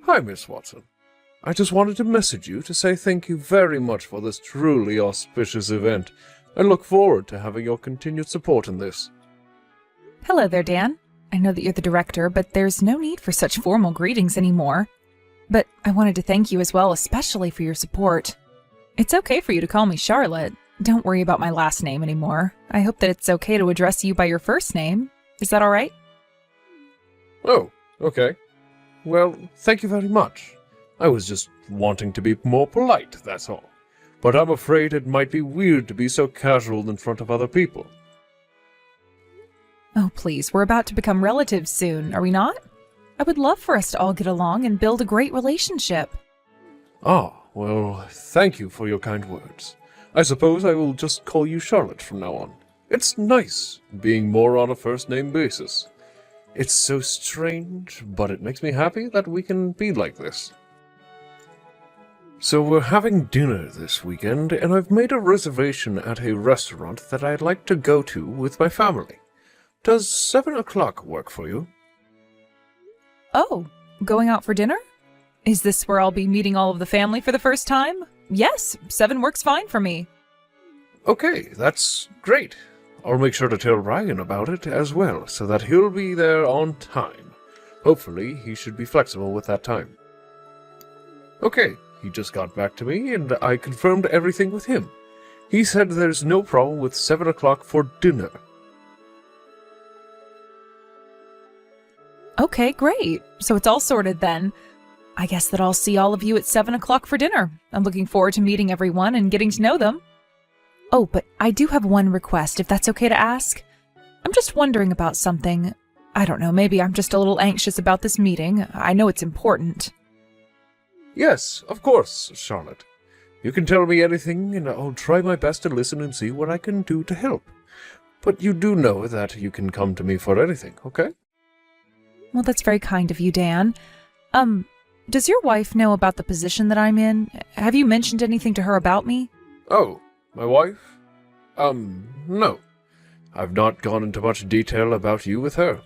Hi, Miss Watson. I just wanted to message you to say thank you very much for this truly auspicious event. I look forward to having your continued support in this. Hello there, Dan. I know that you're the director, but there's no need for such formal greetings anymore. But I wanted to thank you as well, especially for your support. It's okay for you to call me Charlotte. Don't worry about my last name anymore. I hope that it's okay to address you by your first name. Is that all right? Oh, okay. Well, thank you very much. I was just wanting to be more polite, that's all. But I'm afraid it might be weird to be so casual in front of other people. Oh, please, we're about to become relatives soon, are we not? I would love for us to all get along and build a great relationship. Ah, well, thank you for your kind words. I suppose I will just call you Charlotte from now on. It's nice being more on a first-name basis. It's so strange, but it makes me happy that we can be like this. So we're having dinner this weekend, and I've made a reservation at a restaurant that I'd like to go to with my family. Does 7 o'clock work for you? Oh, going out for dinner? Is this where I'll be meeting all of the family for the first time? Yes, 7 works fine for me. Okay, that's great. I'll make sure to tell Ryan about it as well, so that he'll be there on time. Hopefully, he should be flexible with that time. Okay, he just got back to me, and I confirmed everything with him. He said there's no problem with 7 o'clock for dinner. Okay, great. So it's all sorted then. I guess that I'll see all of you at 7 o'clock for dinner. I'm looking forward to meeting everyone and getting to know them. Oh, but I do have one request, if that's okay to ask. I'm just wondering about something. I don't know, maybe I'm just a little anxious about this meeting. I know it's important. Yes, of course, Charlotte. You can tell me anything, and I'll try my best to listen and see what I can do to help. But you do know that you can come to me for anything, okay? Well, that's very kind of you, Dan. Does your wife know about the position that I'm in? Have you mentioned anything to her about me? Oh, my wife? No. I've not gone into much detail about you with her.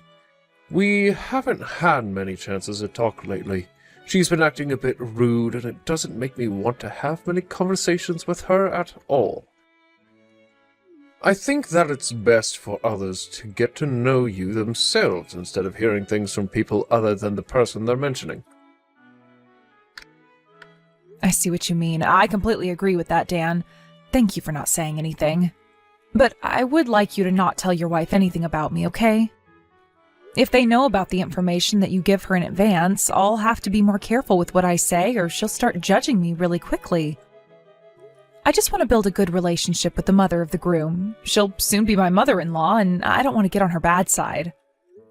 We haven't had many chances to talk lately. She's been acting a bit rude, and it doesn't make me want to have many conversations with her at all. I think that it's best for others to get to know you themselves instead of hearing things from people other than the person they're mentioning. I see what you mean. I completely agree with that, Dan. Thank you for not saying anything. But I would like you to not tell your wife anything about me, okay? If they know about the information that you give her in advance, I'll have to be more careful with what I say, or she'll start judging me really quickly. I just want to build a good relationship with the mother of the groom. She'll soon be my mother-in-law, and I don't want to get on her bad side.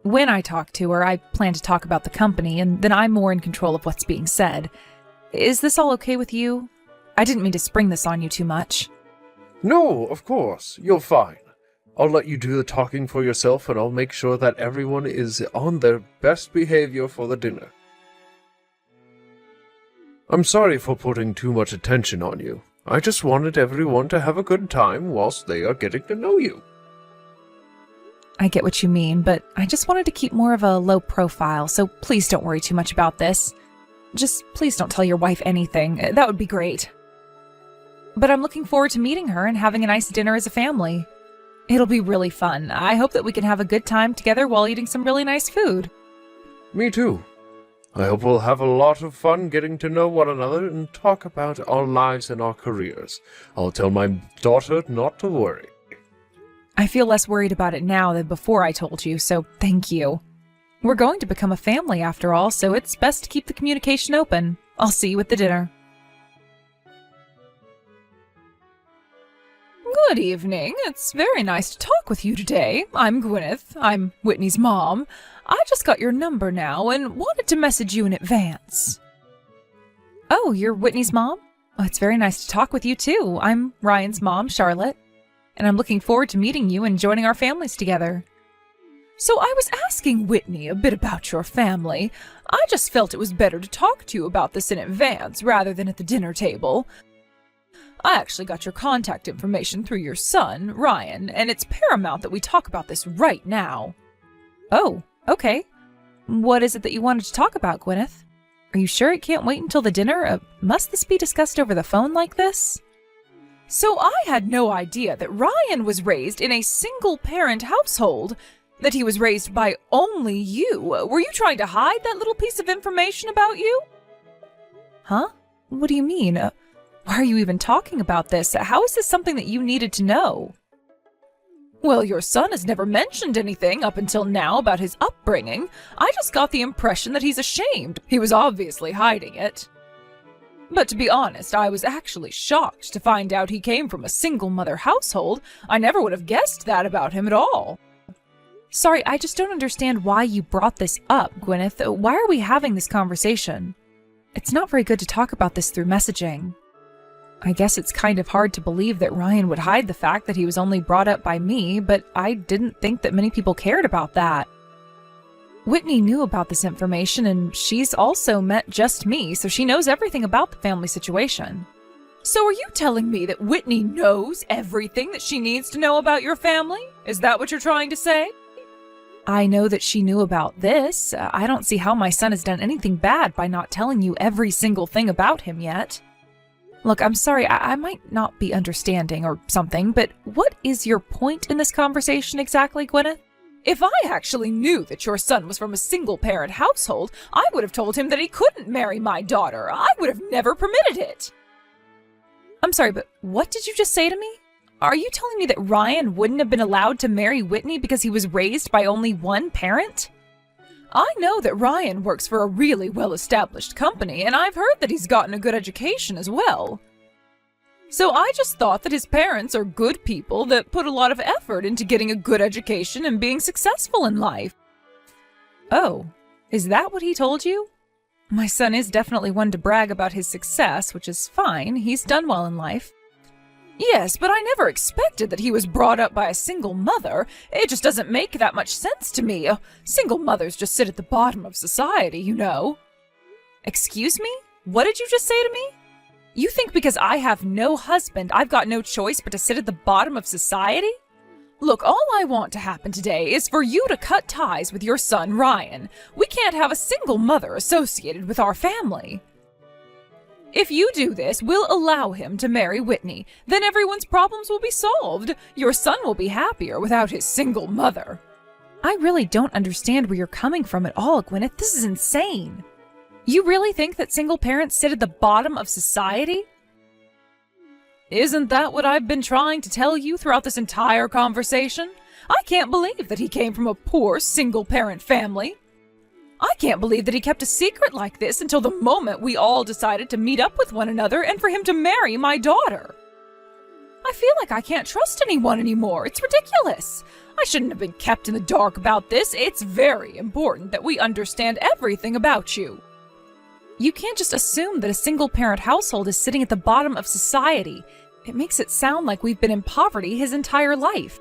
When I talk to her, I plan to talk about the company, and then I'm more in control of what's being said. Is this all okay with you? I didn't mean to spring this on you too much. No, of course. You're fine. I'll let you do the talking for yourself, and I'll make sure that everyone is on their best behavior for the dinner. I'm sorry for putting too much attention on you. I just wanted everyone to have a good time whilst they are getting to know you. I get what you mean, but I just wanted to keep more of a low profile, so please don't worry too much about this. Just please don't tell your wife anything. That would be great. But I'm looking forward to meeting her and having a nice dinner as a family. It'll be really fun. I hope that we can have a good time together while eating some really nice food. Me too. I hope we'll have a lot of fun getting to know one another and talk about our lives and our careers. I'll tell my daughter not to worry. I feel less worried about it now than before I told you, so thank you. We're going to become a family after all, so it's best to keep the communication open. I'll see you at the dinner. Good evening. It's very nice to talk with you today. I'm Gwyneth. I'm Whitney's mom. I just got your number now and wanted to message you in advance. Oh, you're Whitney's mom? Well, it's very nice to talk with you too. I'm Ryan's mom, Charlotte, and I'm looking forward to meeting you and joining our families together. So I was asking Whitney a bit about your family. I just felt it was better to talk to you about this in advance rather than at the dinner table. I actually got your contact information through your son, Ryan, and it's paramount that we talk about this right now. Oh, okay. What is it that you wanted to talk about, Gwyneth? Are you sure it can't wait until the dinner? Must this be discussed over the phone like this? So I had no idea that Ryan was raised in a single-parent household, that he was raised by only you. Were you trying to hide that little piece of information about you? Huh? What do you mean? Why are you even talking about this? How is this something that you needed to know? Well, your son has never mentioned anything up until now about his upbringing. I just got the impression that he's ashamed. He was obviously hiding it. But to be honest, I was actually shocked to find out he came from a single-mother household. I never would have guessed that about him at all. Sorry, I just don't understand why you brought this up, Gwyneth. Why are we having this conversation? It's not very good to talk about this through messaging. I guess it's kind of hard to believe that Ryan would hide the fact that he was only brought up by me, but I didn't think that many people cared about that. Whitney knew about this information, and she's also met just me, so she knows everything about the family situation. So are you telling me that Whitney knows everything that she needs to know about your family? Is that what you're trying to say? I know that she knew about this. I don't see how my son has done anything bad by not telling you every single thing about him yet. Look, I'm sorry, I might not be understanding or something, but what is your point in this conversation exactly, Gwyneth? If I actually knew that your son was from a single-parent household, I would have told him that he couldn't marry my daughter. I would have never permitted it. I'm sorry, but what did you just say to me? Are you telling me that Ryan wouldn't have been allowed to marry Whitney because he was raised by only one parent? I know that Ryan works for a really well-established company, and I've heard that he's gotten a good education as well. So I just thought that his parents are good people that put a lot of effort into getting a good education and being successful in life. Oh, is that what he told you? My son is definitely one to brag about his success, which is fine. He's done well in life. Yes, but I never expected that he was brought up by a single mother. It just doesn't make that much sense to me. Single mothers just sit at the bottom of society, you know. Excuse me? What did you just say to me? You think because I have no husband, I've got no choice but to sit at the bottom of society? Look, all I want to happen today is for you to cut ties with your son, Ryan. We can't have a single mother associated with our family. If you do this, we'll allow him to marry Whitney. Then everyone's problems will be solved. Your son will be happier without his single mother. I really don't understand where you're coming from at all, Gwyneth. This is insane. You really think that single parents sit at the bottom of society? Isn't that what I've been trying to tell you throughout this entire conversation? I can't believe that he came from a poor single-parent family. I can't believe that he kept a secret like this until the moment we all decided to meet up with one another and for him to marry my daughter. I feel like I can't trust anyone anymore. It's ridiculous. I shouldn't have been kept in the dark about this. It's very important that we understand everything about you. You can't just assume that a single-parent household is sitting at the bottom of society. It makes it sound like we've been in poverty his entire life.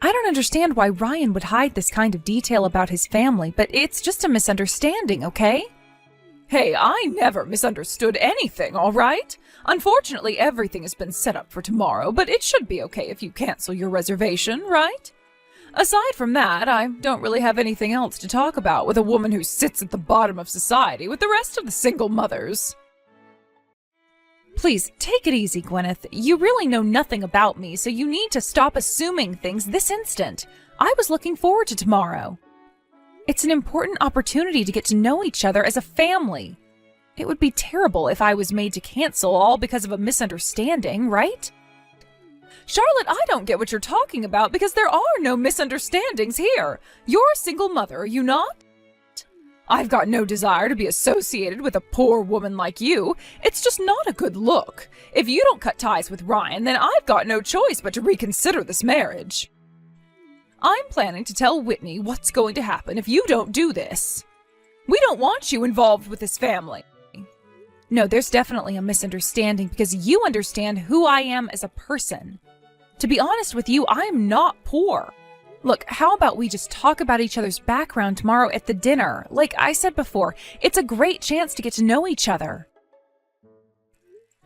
I don't understand why Ryan would hide this kind of detail about his family, but it's just a misunderstanding, okay? Hey, I never misunderstood anything, all right? Unfortunately, everything has been set up for tomorrow, but it should be okay if you cancel your reservation, right? Aside from that, I don't really have anything else to talk about with a woman who sits at the bottom of society with the rest of the single mothers. Please, take it easy, Gwyneth. You really know nothing about me, so you need to stop assuming things this instant. I was looking forward to tomorrow. It's an important opportunity to get to know each other as a family. It would be terrible if I was made to cancel all because of a misunderstanding, right? Charlotte, I don't get what you're talking about because there are no misunderstandings here. You're a single mother, are you not? I've got no desire to be associated with a poor woman like you. It's just not a good look. If you don't cut ties with Ryan, then I've got no choice but to reconsider this marriage. I'm planning to tell Whitney what's going to happen if you don't do this. We don't want you involved with this family. No, there's definitely a misunderstanding because you understand who I am as a person. To be honest with you, I'm not poor. Look, how about we just talk about each other's background tomorrow at the dinner? Like I said before, it's a great chance to get to know each other.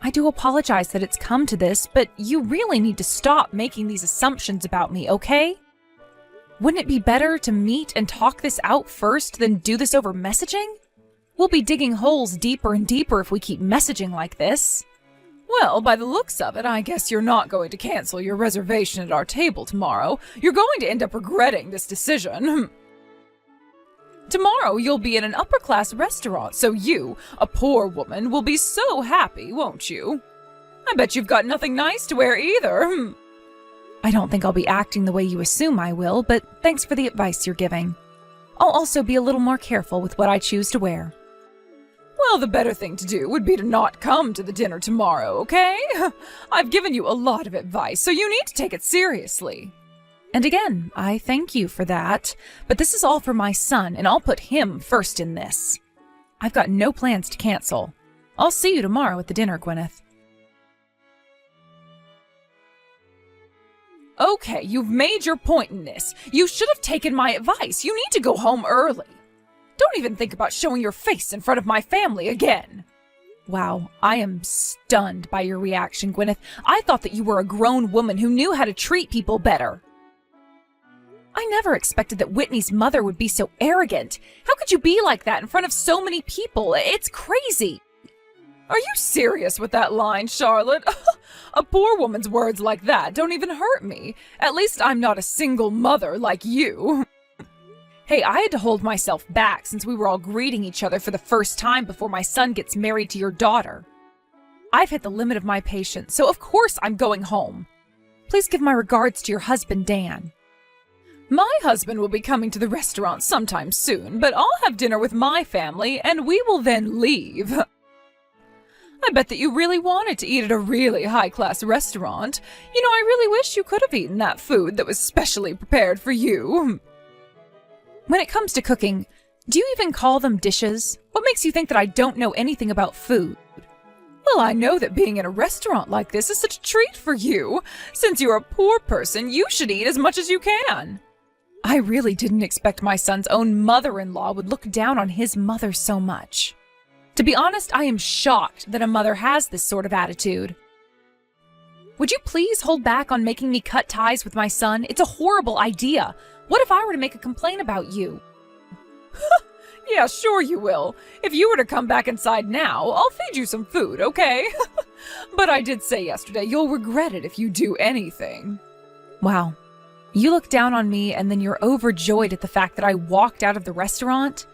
I do apologize that it's come to this, but you really need to stop making these assumptions about me, okay? Wouldn't it be better to meet and talk this out first than do this over messaging? We'll be digging holes deeper and deeper if we keep messaging like this. Well, by the looks of it, I guess you're not going to cancel your reservation at our table tomorrow. You're going to end up regretting this decision. Tomorrow you'll be in an upper-class restaurant, so you, a poor woman, will be so happy, won't you? I bet you've got nothing nice to wear either. I don't think I'll be acting the way you assume I will, but thanks for the advice you're giving. I'll also be a little more careful with what I choose to wear. Well, the better thing to do would be to not come to the dinner tomorrow, okay? I've given you a lot of advice, so you need to take it seriously. And again, I thank you for that, but this is all for my son, and I'll put him first in this. I've got no plans to cancel. I'll see you tomorrow at the dinner, Gwyneth. Okay, you've made your point in this. You should have taken my advice. You need to go home early. Don't even think about showing your face in front of my family again. Wow, I am stunned by your reaction, Gwyneth. I thought that you were a grown woman who knew how to treat people better. I never expected that Whitney's mother would be so arrogant. How could you be like that in front of so many people? It's crazy. Are you serious with that line, Charlotte? A poor woman's words like that don't even hurt me. At least I'm not a single mother like you. Hey, I had to hold myself back since we were all greeting each other for the first time before my son gets married to your daughter. I've hit the limit of my patience, so of course I'm going home. Please give my regards to your husband, Dan. My husband will be coming to the restaurant sometime soon, but I'll have dinner with my family and we will then leave. I bet that you really wanted to eat at a really high-class restaurant. You know, I really wish you could have eaten that food that was specially prepared for you. When it comes to cooking, do you even call them dishes? What makes you think that I don't know anything about food? Well, I know that being in a restaurant like this is such a treat for you. Since you're a poor person, you should eat as much as you can. I really didn't expect my son's own mother-in-law would look down on his mother so much. To be honest, I am shocked that a mother has this sort of attitude. Would you please hold back on making me cut ties with my son? It's a horrible idea. What if I were to make a complaint about you? Yeah, sure you will. If you were to come back inside now, I'll feed you some food, okay? But I did say yesterday you'll regret it if you do anything. Wow. You look down on me and then you're overjoyed at the fact that I walked out of the restaurant?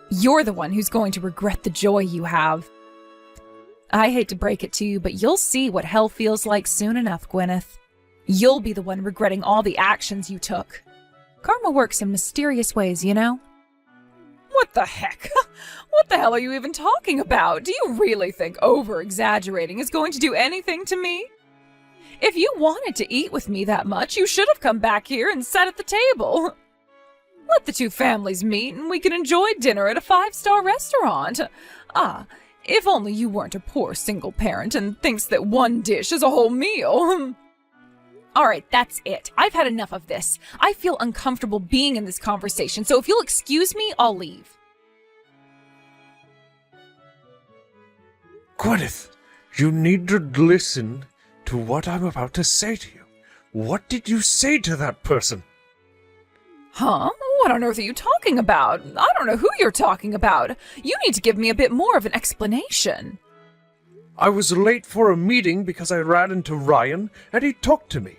You're the one who's going to regret the joy you have. I hate to break it to you, but you'll see what hell feels like soon enough, Gwyneth. You'll be the one regretting all the actions you took. Karma works in mysterious ways, you know? What the heck? What the hell are you even talking about? Do you really think over-exaggerating is going to do anything to me? If you wanted to eat with me that much, you should have come back here and sat at the table. Let the two families meet and we can enjoy dinner at a 5-star restaurant. Ah, if only you weren't a poor single parent and thinks that one dish is a whole meal. All right, that's it. I've had enough of this. I feel uncomfortable being in this conversation, so if you'll excuse me, I'll leave. Gwyneth, you need to listen to what I'm about to say to you. What did you say to that person? Huh? What on earth are you talking about? I don't know who you're talking about. You need to give me a bit more of an explanation. I was late for a meeting because I ran into Ryan, and he talked to me.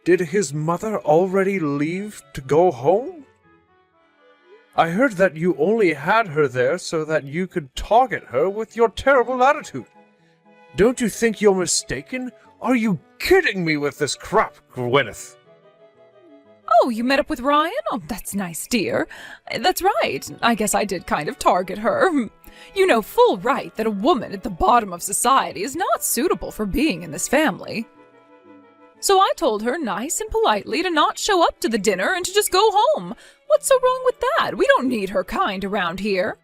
Did his mother already leave to go home? I heard that you only had her there so that you could target her with your terrible attitude. Don't you think you're mistaken? Are you kidding me with this crap, Gwyneth? Oh, you met up with Ryan? Oh, that's nice, dear. That's right. I guess I did kind of target her. You know full right that a woman at the bottom of society is not suitable for being in this family. So I told her nice and politely to not show up to the dinner and to just go home. What's so wrong with that? We don't need her kind around here.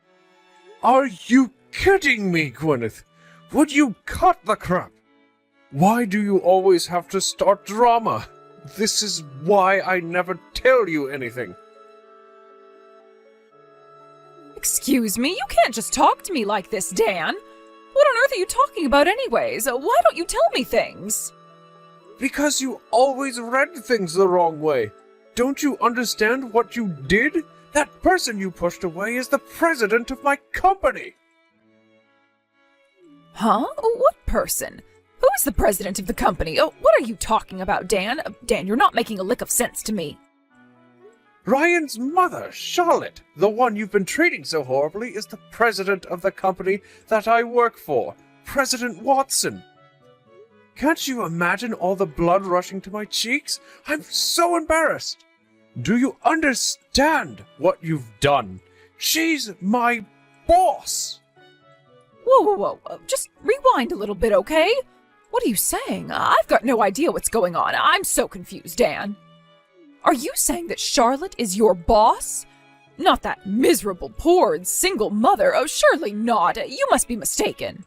Are you kidding me, Gwyneth? Would you cut the crap? Why do you always have to start drama? This is why I never tell you anything. Excuse me, you can't just talk to me like this, Dan. What on earth are you talking about anyways? Why don't you tell me things? Because you always read things the wrong way. Don't you understand what you did? That person you pushed away is the president of my company. Huh? What person? Who is the president of the company? Oh, what are you talking about, Dan? Dan, you're not making a lick of sense to me. Ryan's mother, Charlotte, the one you've been treating so horribly, is the president of the company that I work for, President Watson. Can't you imagine all the blood rushing to my cheeks? I'm so embarrassed. Do you understand what you've done? She's my boss. Whoa. Just rewind a little bit, okay? What are you saying? I've got no idea what's going on. I'm so confused, Dan. Are you saying that Charlotte is your boss? Not that miserable, poor, single mother. Oh, surely not. You must be mistaken.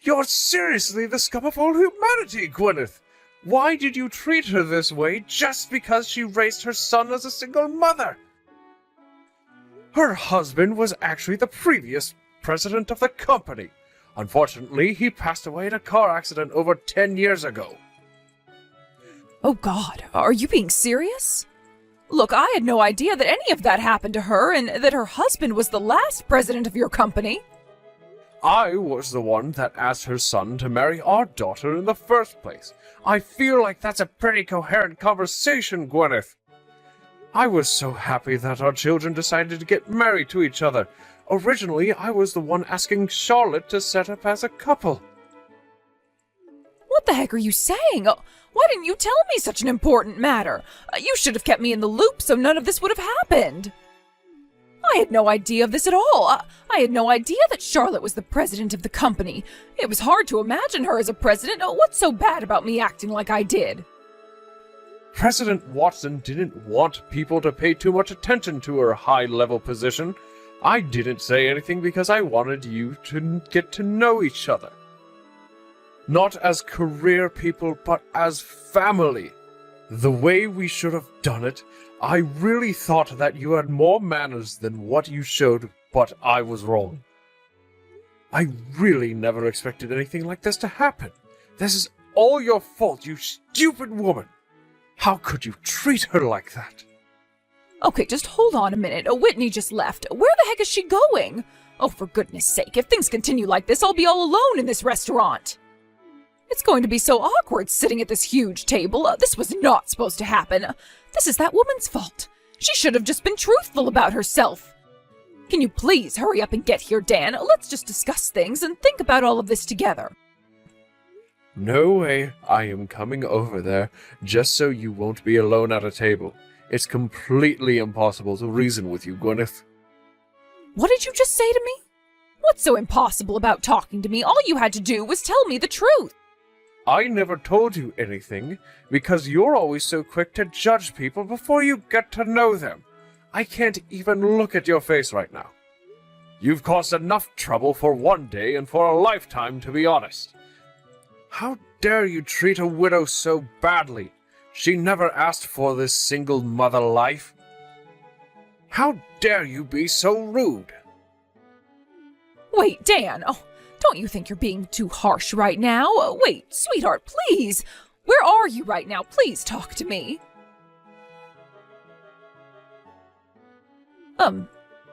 You're seriously the scum of all humanity, Gwyneth. Why did you treat her this way just because she raised her son as a single mother? Her husband was actually the previous president of the company. Unfortunately, he passed away in a car accident over 10 years ago. Oh, God, are you being serious? Look, I had no idea that any of that happened to her and that her husband was the last president of your company. I was the one that asked her son to marry our daughter in the first place. I feel like that's a pretty coherent conversation, Gwyneth. I was so happy that our children decided to get married to each other. Originally, I was the one asking Charlotte to set up as a couple. What the heck are you saying? Why didn't you tell me such an important matter? You should have kept me in the loop so none of this would have happened. I had no idea of this at all. I had no idea that Charlotte was the president of the company. It was hard to imagine her as a president. What's so bad about me acting like I did? President Watson didn't want people to pay too much attention to her high-level position. I didn't say anything because I wanted you to get to know each other. Not as career people, but as family. The way we should have done it, I really thought that you had more manners than what you showed, but I was wrong. I really never expected anything like this to happen. This is all your fault, you stupid woman. How could you treat her like that? Okay, just hold on a minute. Whitney just left. Where the heck is she going? Oh, for goodness sake, if things continue like this, I'll be all alone in this restaurant. It's going to be so awkward sitting at this huge table. This was not supposed to happen. This is that woman's fault. She should have just been truthful about herself. Can you please hurry up and get here, Dan? Let's just discuss things and think about all of this together. No way. I am coming over there just so you won't be alone at a table. It's completely impossible to reason with you, Gwyneth. What did you just say to me? What's so impossible about talking to me? All you had to do was tell me the truth. I never told you anything because you're always so quick to judge people before you get to know them. I can't even look at your face right now. You've caused enough trouble for one day and for a lifetime, to be honest. How dare you treat a widow so badly? She never asked for this single mother life. How dare you be so rude? Wait, Dan. Oh, don't you think you're being too harsh right now? Wait, sweetheart, please. Where are you right now? Please talk to me.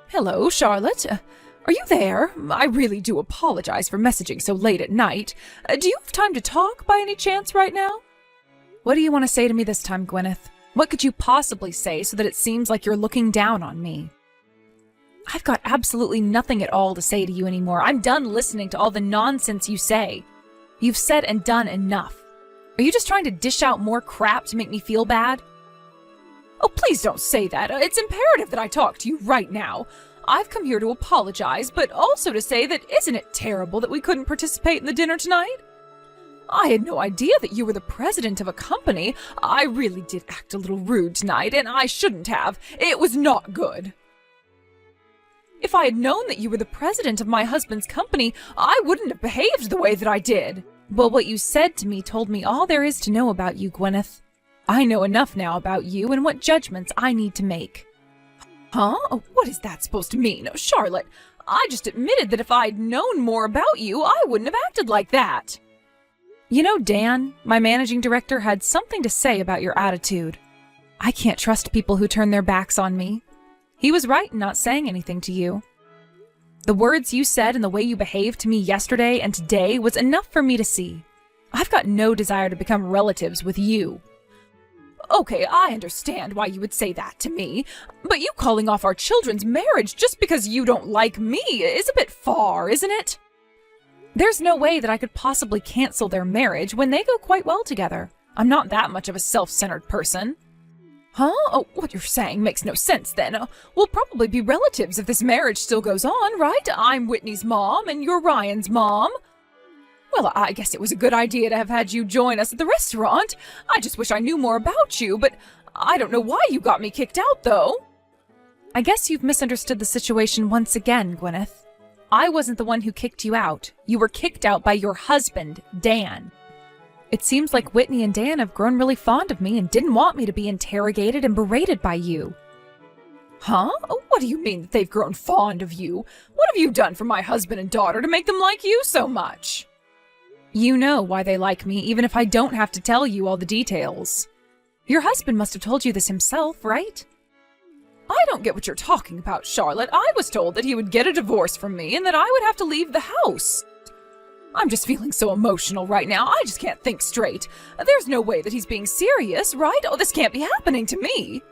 Hello, Charlotte. Are you there? I really do apologize for messaging so late at night. Do you have time to talk by any chance right now? What do you want to say to me this time, Gwyneth? What could you possibly say so that it seems like you're looking down on me? I've got absolutely nothing at all to say to you anymore. I'm done listening to all the nonsense you say. You've said and done enough. Are you just trying to dish out more crap to make me feel bad? Oh, please don't say that. It's imperative that I talk to you right now. I've come here to apologize, but also to say that isn't it terrible that we couldn't participate in the dinner tonight? I had no idea that you were the president of a company. I really did act a little rude tonight, and I shouldn't have. It was not good. If I had known that you were the president of my husband's company, I wouldn't have behaved the way that I did. Well, what you said to me told me all there is to know about you, Gwyneth. I know enough now about you and what judgments I need to make. Huh? What is that supposed to mean? Charlotte, I just admitted that if I'd known more about you, I wouldn't have acted like that. You know, Dan, my managing director had something to say about your attitude. I can't trust people who turn their backs on me. He was right in not saying anything to you. The words you said and the way you behaved to me yesterday and today was enough for me to see. I've got no desire to become relatives with you. Okay, I understand why you would say that to me, but you calling off our children's marriage just because you don't like me is a bit far, isn't it? There's no way that I could possibly cancel their marriage when they go quite well together. I'm not that much of a self-centered person. Huh? Oh, what you're saying makes no sense then. We'll probably be relatives if this marriage still goes on, right? I'm Whitney's mom and you're Ryan's mom. Well, I guess it was a good idea to have had you join us at the restaurant. I just wish I knew more about you, but I don't know why you got me kicked out, though. I guess you've misunderstood the situation once again, Gwyneth. I wasn't the one who kicked you out. You were kicked out by your husband, Dan. It seems like Whitney and Dan have grown really fond of me and didn't want me to be interrogated and berated by you. Huh? What do you mean that they've grown fond of you? What have you done for my husband and daughter to make them like you so much? You know why they like me, even if I don't have to tell you all the details. Your husband must have told you this himself, right? I don't get what you're talking about, Charlotte. I was told that he would get a divorce from me and that I would have to leave the house. I'm just feeling so emotional right now. I just can't think straight. There's no way that he's being serious, right? Oh, this can't be happening to me.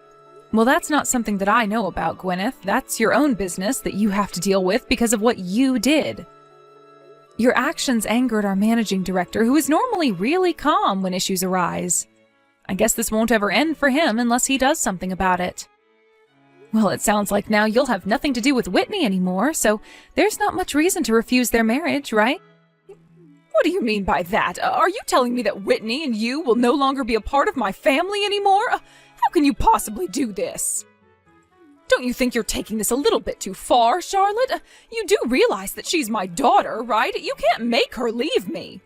Well, that's not something that I know about, Gwyneth. That's your own business that you have to deal with because of what you did. Your actions angered our managing director, who is normally really calm when issues arise. I guess this won't ever end for him unless he does something about it. Well, it sounds like now you'll have nothing to do with Whitney anymore, so there's not much reason to refuse their marriage, right? What do you mean by that? Are you telling me that Whitney and you will no longer be a part of my family anymore? How can you possibly do this? Don't you think you're taking this a little bit too far, Charlotte? You do realize that she's my daughter, right? You can't make her leave me.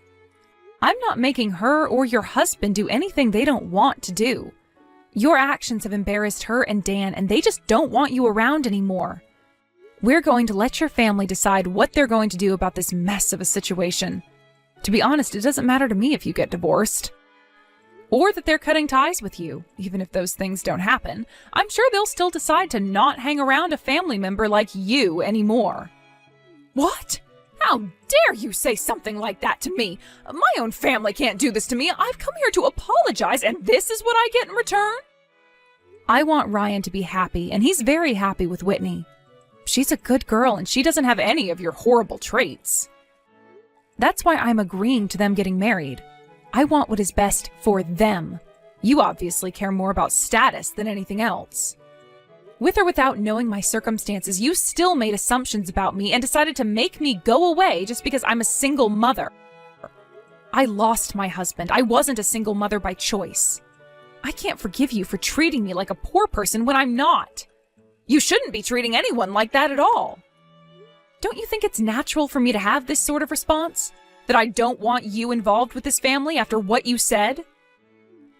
I'm not making her or your husband do anything they don't want to do. Your actions have embarrassed her and Dan, and they just don't want you around anymore. We're going to let your family decide what they're going to do about this mess of a situation. To be honest, it doesn't matter to me if you get divorced. Or that they're cutting ties with you. Even if those things don't happen, I'm sure they'll still decide to not hang around a family member like you anymore. What? How dare you say something like that to me? My own family can't do this to me. I've come here to apologize, and this is what I get in return? I want Ryan to be happy, and he's very happy with Whitney. She's a good girl, and she doesn't have any of your horrible traits. That's why I'm agreeing to them getting married. I want what is best for them. You obviously care more about status than anything else. With or without knowing my circumstances, you still made assumptions about me and decided to make me go away just because I'm a single mother. I lost my husband. I wasn't a single mother by choice. I can't forgive you for treating me like a poor person when I'm not. You shouldn't be treating anyone like that at all. Don't you think it's natural for me to have this sort of response? That I don't want you involved with this family after what you said?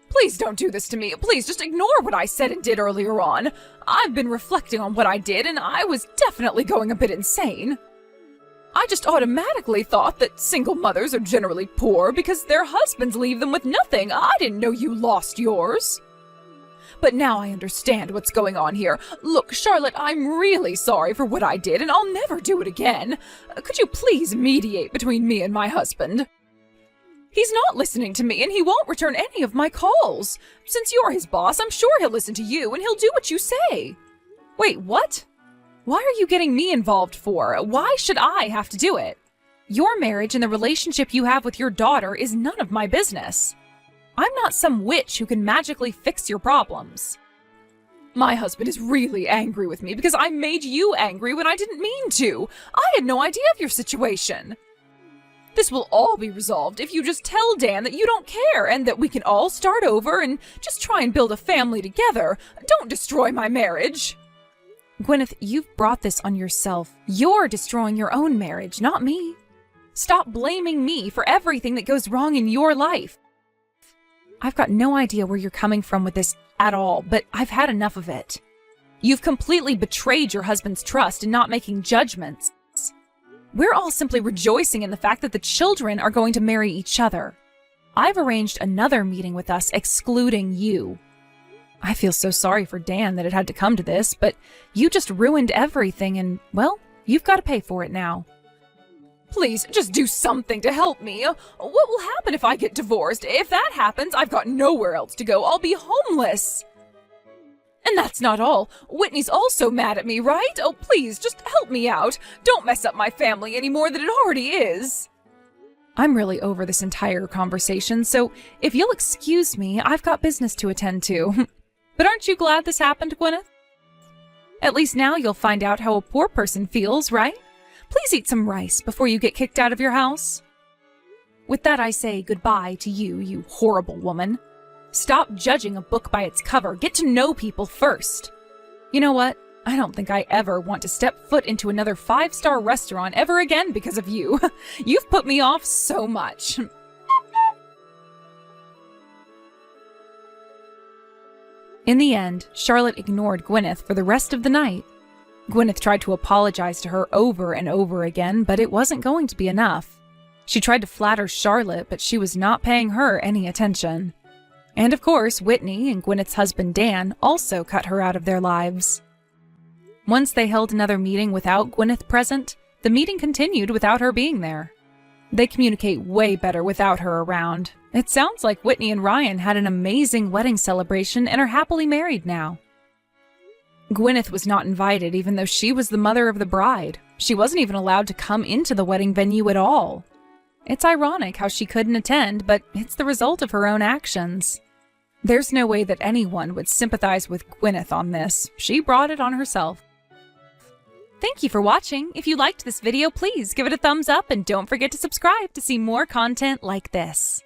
Please don't do this to me. Please just ignore what I said and did earlier on. I've been reflecting on what I did, and I was definitely going a bit insane. I just automatically thought that single mothers are generally poor because their husbands leave them with nothing. I didn't know you lost yours. But now I understand what's going on here. Look, Charlotte, I'm really sorry for what I did, and I'll never do it again. Could you please mediate between me and my husband? He's not listening to me, and he won't return any of my calls. Since you're his boss, I'm sure he'll listen to you, and he'll do what you say. Wait, what? Why are you getting me involved for? Why should I have to do it? Your marriage and the relationship you have with your daughter is none of my business. I'm not some witch who can magically fix your problems. My husband is really angry with me because I made you angry when I didn't mean to. I had no idea of your situation. This will all be resolved if you just tell Dan that you don't care and that we can all start over and just try and build a family together. Don't destroy my marriage. Gwyneth, you've brought this on yourself. You're destroying your own marriage, not me. Stop blaming me for everything that goes wrong in your life. I've got no idea where you're coming from with this at all, but I've had enough of it. You've completely betrayed your husband's trust in not making judgments. We're all simply rejoicing in the fact that the children are going to marry each other. I've arranged another meeting with us excluding you. I feel so sorry for Dan that it had to come to this, but you just ruined everything and, well, you've got to pay for it now. Please, just do something to help me. What will happen if I get divorced? If that happens, I've got nowhere else to go. I'll be homeless. And that's not all. Whitney's also mad at me, right? Oh, please, just help me out. Don't mess up my family any more than it already is. I'm really over this entire conversation, so if you'll excuse me, I've got business to attend to. But aren't you glad this happened, Gwyneth? At least now you'll find out how a poor person feels, right? Please eat some rice before you get kicked out of your house. With that, I say goodbye to you, you horrible woman. Stop judging a book by its cover. Get to know people first. You know what? I don't think I ever want to step foot into another 5-star restaurant ever again because of you. You've put me off so much. In the end, Charlotte ignored Gwyneth for the rest of the night. Gwyneth tried to apologize to her over and over again, but it wasn't going to be enough. She tried to flatter Charlotte, but she was not paying her any attention. And of course, Whitney and Gwyneth's husband Dan also cut her out of their lives. Once they held another meeting without Gwyneth present, the meeting continued without her being there. They communicate way better without her around. It sounds like Whitney and Ryan had an amazing wedding celebration and are happily married now. Gwyneth was not invited even though she was the mother of the bride. She wasn't even allowed to come into the wedding venue at all. It's ironic how she couldn't attend, but it's the result of her own actions. There's no way that anyone would sympathize with Gwyneth on this. She brought it on herself. Thank you for watching. If you liked this video, please give it a thumbs up and don't forget to subscribe to see more content like this.